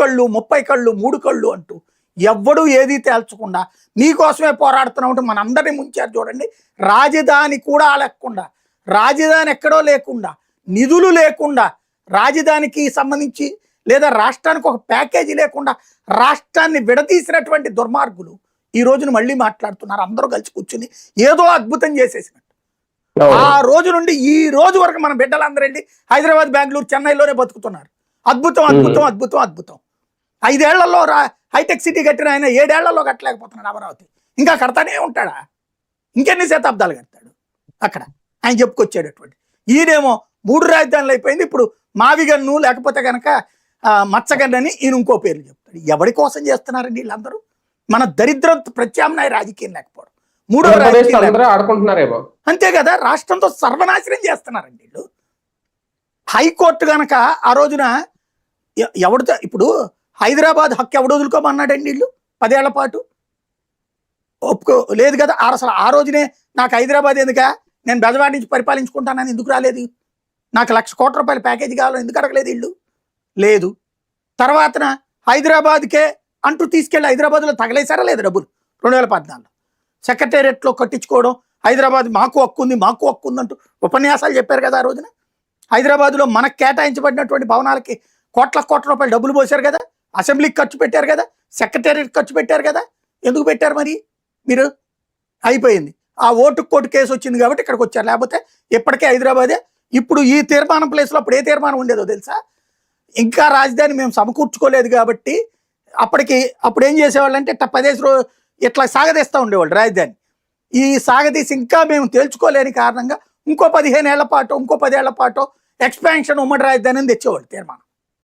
కళ్ళు 30 కళ్ళు 3 కళ్ళు అంటూ ఎవ్వడూ ఏది తేల్చకుండా నీకోసమే పోరాడుతున్నామంటే మనందరినీ ముంచారు చూడండి. రాజధాని కూడా లేకుండా, రాజధాని ఎక్కడో లేకుండా, నిధులు లేకుండా, రాజధానికి సంబంధించి లేదా రాష్ట్రానికి ఒక ప్యాకేజీ లేకుండా రాష్ట్రాన్ని విడదీసినటువంటి దుర్మార్గులు ఈ రోజున మళ్ళీ మాట్లాడుతున్నారు. అందరూ కలిసి కూర్చుని ఏదో అద్భుతం చేసేసినట్టు. ఆ రోజు నుండి ఈ రోజు వరకు మన బిడ్డలందరూ వెళ్ళి హైదరాబాద్, బెంగళూరు, చెన్నైలోనే బతుకుతున్నారు. అద్భుతం అద్భుతం అద్భుతం అద్భుతం. 5 ఏళ్లలో హైటెక్ సిటీ కట్టిన ఆయన 7 ఏళ్లలో కట్టలేకపోతున్నాడు అమరావతి. ఇంకా కడతానే ఉంటాడా? ఇంకెన్ని శతాబ్దాలు కడతాడు అక్కడ? ఆయన చెప్పుకొచ్చేటటువంటి ఈయనేమో 3 రాజధానులు అయిపోయింది, ఇప్పుడు మావిగన్ను లేకపోతే కనుక మచ్చగన్నని ఈయన ఇంకో పేర్లు చెప్తాడు. ఎవరి కోసం చేస్తున్నారండి వీళ్ళందరూ? మన దరిద్ర ప్రత్యామ్నాయ రాజకీయం లేకపోవడం, 3వ రాజకీయం అంతే కదా, రాష్ట్రంతో సర్వనాశనం చేస్తున్నారండి వీళ్ళు. హైకోర్టు కనుక ఆ రోజున ఎవడితో ఇప్పుడు హైదరాబాద్ హక్కు ఎవడు వదులుకోమన్నాడండి వీళ్ళు 10 ఏళ్ల పాటు? ఒప్పుకో లేదు కదా. అసలు ఆ రోజునే నాకు హైదరాబాద్ ఎందుక, నేను బెజవాడ నుంచి పరిపాలించుకుంటానని ఎందుకు రాలేదు? నాకు 1,00,000 కోట్ల రూపాయల ప్యాకేజీ కావాలని ఎందుకు అడగలేదు వీళ్ళు? లేదు. తర్వాతన హైదరాబాద్కే అంటూ తీసుకెళ్ళి హైదరాబాద్లో తగలేశారా లేదు డబ్బులు? 2014 సెక్రటేరియట్లో కట్టించుకోవడం, హైదరాబాద్ మాకు హక్కు ఉంది మాకు హక్కు ఉందంటూ ఉపన్యాసాలు చెప్పారు కదా ఆ రోజున. హైదరాబాద్లో మనకు కేటాయించబడినటువంటి భవనాలకి కోట్ల రూపాయలు డబ్బులు పోశారు కదా, అసెంబ్లీకి ఖర్చు పెట్టారు కదా, సెక్రటేరియట్ ఖర్చు పెట్టారు కదా. ఎందుకు పెట్టారు మరి మీరు? అయిపోయింది. ఆ కోర్టు కేసు వచ్చింది కాబట్టి ఇక్కడికి వచ్చారు, లేకపోతే ఇప్పటికే హైదరాబాదే. ఇప్పుడు ఈ తీర్మానం ప్లేస్లో అప్పుడు ఏ తీర్మానం ఉండేదో తెలుసా? ఇంకా రాజధాని మేము సమకూర్చుకోలేదు కాబట్టి అప్పుడు ఏం చేసేవాళ్ళు అంటే 10 ఇట్లా సాగదీస్తూ ఉండేవాళ్ళు రాజధాని. ఈ సాగదీసి ఇంకా మేము తేల్చుకోలేని కారణంగా ఇంకో 15 ఏళ్ల పాటు ఇంకో 10 ఏళ్ల పాటు ఎక్స్పాన్షన్ ఉమ్మడి రాజధాని అని తెచ్చేవాళ్ళు తీర్మానం.